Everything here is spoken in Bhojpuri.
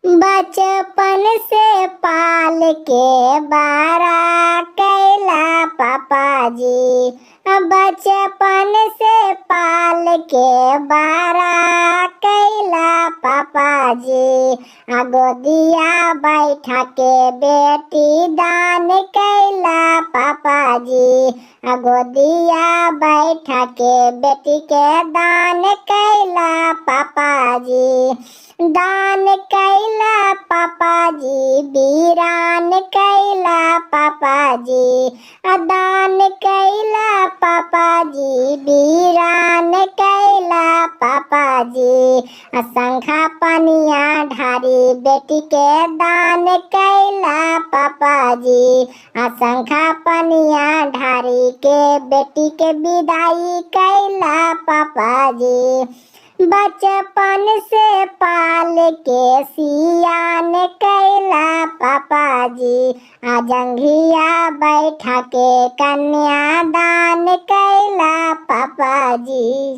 बचपन से पाल के बड़ा कैला पापा जी। बचपन से पाल के बड़ा कैला पापा जी। गोदिया बैठा के बेटी दान कैला पापा जी। गोदिया बैठा के बेटी के दान कैला पापा जी। दान कैला पापा जी, वीरान कैला पापा जी। दान कैला पापा जी, वीरान कैला पापा जी। शंखा पनिया ढारी बेटी के दान कैला पापा जी। शंखा पनिया ढारी के बेटी के विदाई कैला पापा जी। बचपन से पाल के सियान कैला पापा जी। जंघिया बैठा के कन्या दान कैला पापा जी।